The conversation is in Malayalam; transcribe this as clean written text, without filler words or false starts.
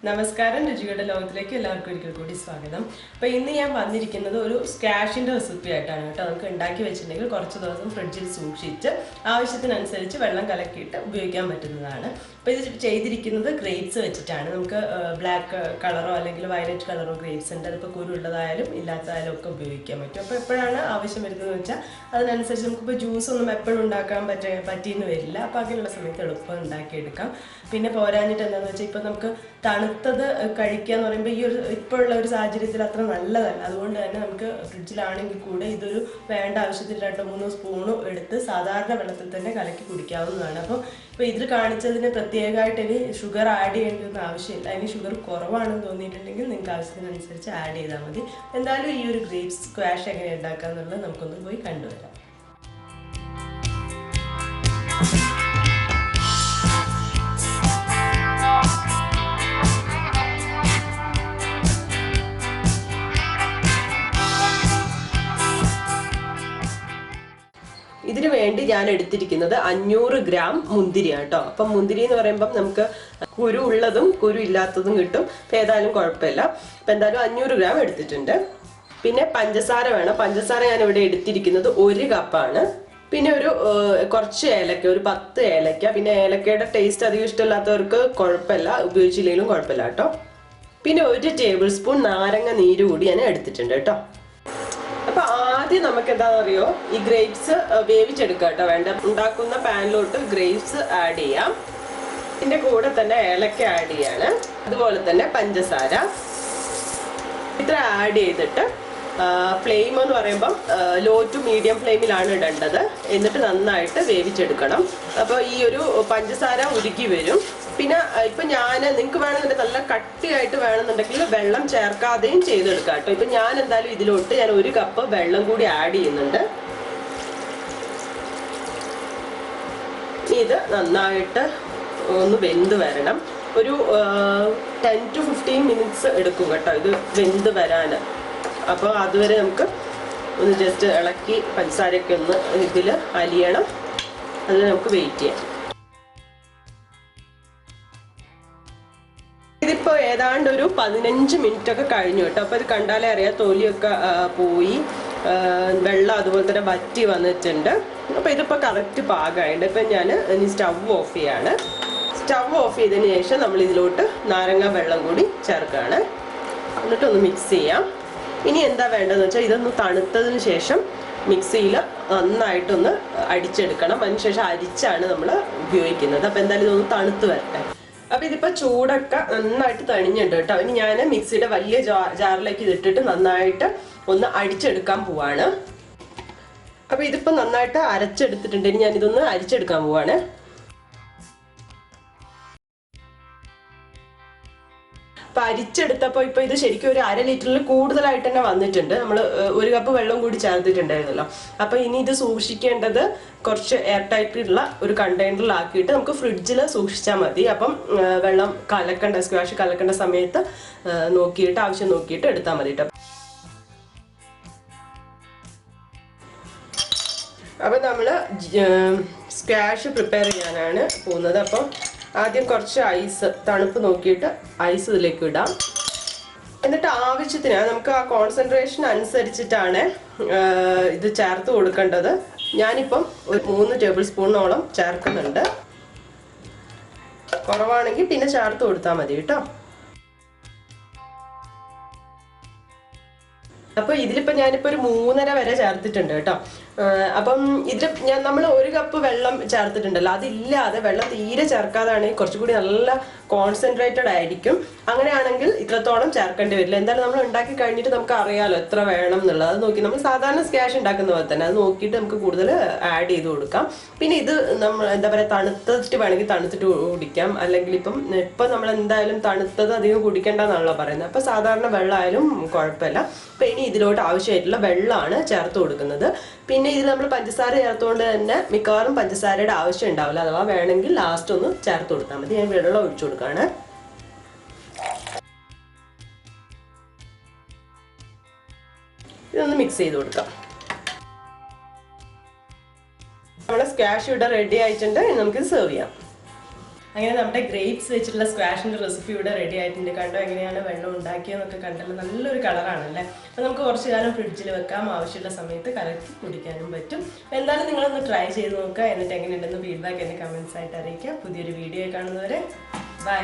നമസ്കാരം രുചികളുടെ ലോകത്തിലേക്ക് എല്ലാവർക്കും ഒരിക്കൽ കൂടി സ്വാഗതം. അപ്പോൾ ഇന്ന് ഞാൻ വന്നിരിക്കുന്നത് ഒരു സ്ക്വാഷിൻ്റെ റെസിപ്പി ആയിട്ടാണ് കേട്ടോ. നമുക്ക് ഉണ്ടാക്കി വെച്ചിട്ടുണ്ടെങ്കിൽ കുറച്ച് ദിവസം ഫ്രിഡ്ജിൽ സൂക്ഷിച്ച് ആവശ്യത്തിനനുസരിച്ച് വെള്ളം കലക്കിയിട്ട് ഉപയോഗിക്കാൻ പറ്റുന്നതാണ്. അപ്പോൾ ഇത് ചെയ്തിരിക്കുന്നത് ഗ്രേപ്സ് വെച്ചിട്ടാണ്. നമുക്ക് ബ്ലാക്ക് കളറോ അല്ലെങ്കിൽ വയലറ്റ് കളറോ ഗ്രേപ്സ് ഉണ്ട്. അതിപ്പോൾ കുരു ഉള്ളതായാലും ഇല്ലാത്തതായാലും ഒക്കെ ഉപയോഗിക്കാൻ പറ്റും. അപ്പോൾ എപ്പോഴാണ് ആവശ്യം വരുന്നതെന്ന് വെച്ചാൽ അതിനനുസരിച്ച് നമുക്കിപ്പോൾ ജ്യൂസ് ഒന്നും എപ്പോഴും ഉണ്ടാക്കാൻ പറ്റിയെന്ന് വരില്ല. അപ്പോൾ അങ്ങനെയുള്ള സമയത്ത് എളുപ്പം ഉണ്ടാക്കിയെടുക്കാം. പിന്നെ പോരാഞ്ഞിട്ട് എന്താണെന്ന് വെച്ചാൽ ഇപ്പോൾ നമുക്ക് തണുത്തത് കഴിക്കുക എന്ന് പറയുമ്പോൾ ഈ ഒരു ഇപ്പോഴുള്ള ഒരു സാഹചര്യത്തിൽ അത്ര നല്ലതല്ല. അതുകൊണ്ട് തന്നെ നമുക്ക് ഫ്രിഡ്ജിലാണെങ്കിൽ കൂടെ ഇതൊരു വേണ്ട ആവശ്യത്തിൽ 2-3 സ്പൂണും എടുത്ത് സാധാരണ വെള്ളത്തിൽ തന്നെ കലക്കി കുടിക്കാവുന്നതാണ്. അപ്പോൾ ഇപ്പോൾ ഇതിൽ കാണിച്ചതിന് പ്രത്യേകമായിട്ട് ഇനി ഷുഗർ ആഡ് ചെയ്യേണ്ടതൊന്നും ആവശ്യമില്ല. ഇനി ഷുഗർ കുറവാണെന്ന് തോന്നിയിട്ടുണ്ടെങ്കിൽ നിങ്ങൾക്ക് ആവശ്യത്തിനനുസരിച്ച് ആഡ് ചെയ്താൽ മതി. എന്തായാലും ഈ ഒരു ഗ്രേപ്പ് സ്ക്വാഷ് എങ്ങനെ ഉണ്ടാക്കുക എന്നുള്ളത് നമുക്കൊന്ന് പോയി കണ്ടുവരാം. ഇതിനു വേണ്ടി ഞാൻ എടുത്തിരിക്കുന്നത് 500 ഗ്രാം മുന്തിരിയാണ് കേട്ടോ. അപ്പം മുന്തിരി എന്ന് പറയുമ്പം നമുക്ക് കുരു ഉള്ളതും കുരു ഇല്ലാത്തതും കിട്ടും. അപ്പം ഏതായാലും കുഴപ്പമില്ല. അപ്പം എന്തായാലും 500 ഗ്രാം എടുത്തിട്ടുണ്ട്. പിന്നെ പഞ്ചസാര വേണം. പഞ്ചസാര ഞാൻ ഇവിടെ എടുത്തിരിക്കുന്നത് 1 കപ്പാണ്. പിന്നെ ഒരു കുറച്ച് ഏലക്ക, ഒരു 10 ഏലക്ക. പിന്നെ ഏലക്കയുടെ ടേസ്റ്റ് അധികം ഇഷ്ടമില്ലാത്തവർക്ക് കുഴപ്പമില്ല, ഉപയോഗിച്ചില്ലെങ്കിലും കുഴപ്പമില്ല കേട്ടോ. പിന്നെ 1 ടേബിൾ സ്പൂൺ നാരങ്ങ നീര് കൂടി ഞാൻ എടുത്തിട്ടുണ്ട് കേട്ടോ. അപ്പൊ ആദ്യം നമുക്ക് എന്താണെന്ന് അറിയോ, ഈ ഗ്രേപ്സ് വേവിച്ചെടുക്കുക കേട്ടോ. വേണ്ട ഉണ്ടാക്കുന്ന പാനിലോട്ട് ഗ്രേപ്സ് ആഡ് ചെയ്യാം. ഇതിന്റെ കൂടെ തന്നെ ഏലക്ക ആഡ് ചെയ്യാണ്. അതുപോലെ തന്നെ പഞ്ചസാര ഇത്ര ആഡ് ചെയ്തിട്ട് ഫ്ലെയിം എന്ന് പറയുമ്പം ലോ ടു മീഡിയം ഫ്ലെയിമിലാണ് ഇടേണ്ടത്. എന്നിട്ട് നന്നായിട്ട് വേവിച്ചെടുക്കണം. അപ്പോൾ ഈ ഒരു പഞ്ചസാര ഉരുക്കി വരും. പിന്നെ ഇപ്പം നിങ്ങൾക്ക് വേണമെന്നുണ്ടെങ്കിൽ നല്ല കട്ടിയായിട്ട് വേണമെന്നുണ്ടെങ്കിൽ വെള്ളം ചേർക്കാതെയും ചെയ്തെടുക്കാം കേട്ടോ. ഇപ്പം ഞാൻ എന്തായാലും ഇതിലോട്ട് 1 കപ്പ് വെള്ളം കൂടി ആഡ് ചെയ്യുന്നുണ്ട്. ഇത് നന്നായിട്ട് ഒന്ന് വെന്ത് വരണം. ഒരു 10 to 15 മിനിറ്റ്സ് എടുക്കും കേട്ടോ ഇത് വെന്ത് വരാൻ. അപ്പോൾ അതുവരെ നമുക്ക് ഒന്ന് ജസ്റ്റ് ഇളക്കി പഞ്ചസാരയൊക്കെ ഒന്ന് ഇതിൽ അലിയണം. അതിൽ നമുക്ക് വെയിറ്റ് ചെയ്യാം. ഇതിപ്പോൾ ഏതാണ്ട് ഒരു 15 മിനിറ്റ് ഒക്കെ കഴിഞ്ഞു കേട്ടോ. അപ്പോൾ ഇത് കണ്ടാലേ അറിയാം തൊലിയൊക്കെ പോയി വെള്ളം അതുപോലെ തന്നെ വറ്റി വന്നിട്ടുണ്ട്. അപ്പോൾ ഇതിപ്പോൾ കറക്റ്റ് പാകമായിട്ട്. ഇപ്പം ഞാൻ ഇനി സ്റ്റവ് ഓഫ് ചെയ്യാണ്. സ്റ്റവ് ഓഫ് ചെയ്തതിന് ശേഷം നമ്മൾ ഇതിലോട്ട് നാരങ്ങ വെള്ളം കൂടി ചേർക്കുകയാണ്. എന്നിട്ടൊന്ന് മിക്സ് ചെയ്യാം. ഇനി എന്താ വേണ്ടതെന്ന് വെച്ചാൽ ഇതൊന്ന് തണുത്തതിന് ശേഷം മിക്സിയിൽ നന്നായിട്ടൊന്ന് അടിച്ചെടുക്കണം. അതിനുശേഷം അരിച്ചാണ് നമ്മൾ ഉപയോഗിക്കുന്നത്. അപ്പോൾ എന്തായാലും ഇതൊന്ന് തണുത്ത് വരട്ടെ. അപ്പോൾ ഇതിപ്പോൾ ചൂടൊക്കെ നന്നായിട്ട് തണിഞ്ഞിട്ടുണ്ട് കേട്ടോ. ഇനി ഞാൻ മിക്സിയുടെ വലിയ ജാറിലേക്ക് ഇതിട്ടിട്ട് നന്നായിട്ട് ഒന്ന് അടിച്ചെടുക്കാൻ പോവാണ്. അപ്പോൾ ഇതിപ്പോൾ നന്നായിട്ട് അരച്ചെടുത്തിട്ടുണ്ട്. ഇനി ഞാനിതൊന്ന് അരിച്ചെടുക്കാൻ പോവാണ്. അപ്പോൾ അരിച്ചെടുത്തപ്പോൾ ഇപ്പോൾ ഇത് ശരിക്കും ഒരു 1/2 ലിറ്ററിൽ കൂടുതലായിട്ട് തന്നെ വന്നിട്ടുണ്ട്. നമ്മൾ 1 കപ്പ് വെള്ളം കൂടി ചേർത്തിട്ടുണ്ടായിരുന്നല്ലോ. അപ്പോൾ ഇനി ഇത് സൂക്ഷിക്കേണ്ടത് കുറച്ച് എയർ ടൈറ്റുള്ള ഒരു കണ്ടെയ്നറിലാക്കിയിട്ട് നമുക്ക് ഫ്രിഡ്ജിൽ സൂക്ഷിച്ചാൽ മതി. അപ്പം വെള്ളം സ്ക്വാഷ് കലക്കേണ്ട സമയത്ത് നോക്കിയിട്ട് ആവശ്യം നോക്കിയിട്ട് എടുത്താൽ മതി കേട്ടോ. അപ്പം നമ്മൾ സ്ക്വാഷ് പ്രിപ്പയർ ചെയ്യാനാണ് പോകുന്നത്. അപ്പം ആദ്യം കുറച്ച് ഐസ്, തണുപ്പ് നോക്കിയിട്ട് ഐസ് ഇതിലേക്ക് ഇടാം. എന്നിട്ട് ആവശ്യത്തിന് നമുക്ക് ആ കോൺസെൻട്രേഷൻ അനുസരിച്ചിട്ടാണ് ഇത് ചേർത്ത് കൊടുക്കേണ്ടത്. ഞാനിപ്പം ഒരു 3 ടേബിൾ സ്പൂണോളം ചേർക്കുന്നുണ്ട്. കുറവാണെങ്കിൽ പിന്നെ ചേർത്ത് കൊടുത്താൽ മതി കേട്ടോ. അപ്പോൾ ഇതിലിപ്പോൾ ഞാനിപ്പോൾ ഒരു 3.5 വരെ ചേർത്തിട്ടുണ്ട് കേട്ടോ. അപ്പം ഇതിൽ നമ്മൾ 1 കപ്പ് വെള്ളം ചേർത്തിട്ടുണ്ടല്ലോ. അതില്ലാതെ വെള്ളം തീരെ ചേർക്കാതാണെങ്കിൽ കുറച്ചുകൂടി നല്ല കോൺസെൻട്രേറ്റഡ് ആയിരിക്കും. അങ്ങനെയാണെങ്കിൽ ഇത്രത്തോളം ചേർക്കേണ്ടി വരില്ല. എന്തായാലും നമ്മൾ ഉണ്ടാക്കി കഴിഞ്ഞിട്ട് നമുക്ക് അറിയാമല്ലോ എത്ര വേണം എന്നുള്ളത്. അത് നോക്കി നമ്മൾ സാധാരണ സ്ക്വാഷ് ഉണ്ടാക്കുന്ന പോലെ തന്നെ അത് നോക്കിയിട്ട് നമുക്ക് കൂടുതൽ ആഡ് ചെയ്ത് കൊടുക്കാം. പിന്നെ ഇത് നമ്മൾ എന്താ പറയുക, തണുത്തിട്ട് വേണമെങ്കിൽ തണുത്തിട്ട് കുടിക്കാം. അല്ലെങ്കിൽ ഇപ്പം നമ്മൾ എന്തായാലും തണുത്തത് അധികം കുടിക്കേണ്ടെന്നാണല്ലോ പറയുന്നത്. അപ്പോൾ സാധാരണ വെള്ളമായാലും കുഴപ്പമില്ല. അപ്പം ഇനി ഇതിലോട്ട് ആവശ്യമായിട്ടുള്ള വെള്ളമാണ് ചേർത്ത് കൊടുക്കുന്നത്. പിന്നെ ഇതിൽ നമ്മൾ പഞ്ചസാര ചേർത്തുകൊണ്ട് തന്നെ മിക്കവാറും പഞ്ചസാരയുടെ ആവശ്യം ഉണ്ടാവില്ല. അഥവാ വേണമെങ്കിൽ ലാസ്റ്റ് ഒന്ന് ചേർത്ത് കൊടുത്താൽ മതി. ഞാൻ വെള്ളം ഒഴിച്ചു കൊടുക്കുകയാണ്. ഇതൊന്ന് മിക്സ് ചെയ്ത് കൊടുക്കാം. നമ്മുടെ സ്ക്വാഷ് ഇവിടെ റെഡി ആയിട്ടുണ്ട്. നമുക്കിത് സെർവ് ചെയ്യാം. അങ്ങനെ നമ്മുടെ ഗ്രേപ്സ് വെച്ചിട്ടുള്ള സ്ക്വാഷിൻ്റെ റെസിപ്പി ഇവിടെ റെഡി ആയിട്ടുണ്ട്. കണ്ടോ എങ്ങനെയാണ് വെള്ളം ഉണ്ടാക്കിയതെന്നൊക്കെ കണ്ടല്ലോ, നല്ലൊരു കളറാണല്ലേ. അപ്പോൾ നമുക്ക് കുറച്ച് കാലം ഫ്രിഡ്ജിൽ വെക്കാം, ആവശ്യമുള്ള സമയത്ത് കലക്കി കുടിക്കാനും പറ്റും. എന്തായാലും നിങ്ങളൊന്ന് ട്രൈ ചെയ്ത് നോക്കുക, എന്നിട്ട് എങ്ങനെയുണ്ടെന്ന് ഫീഡ്ബാക്ക് എന്നെ കമൻസ് ആയിട്ട് അറിയിക്കുക. പുതിയൊരു വീഡിയോ കാണുന്നവരെ ബൈ.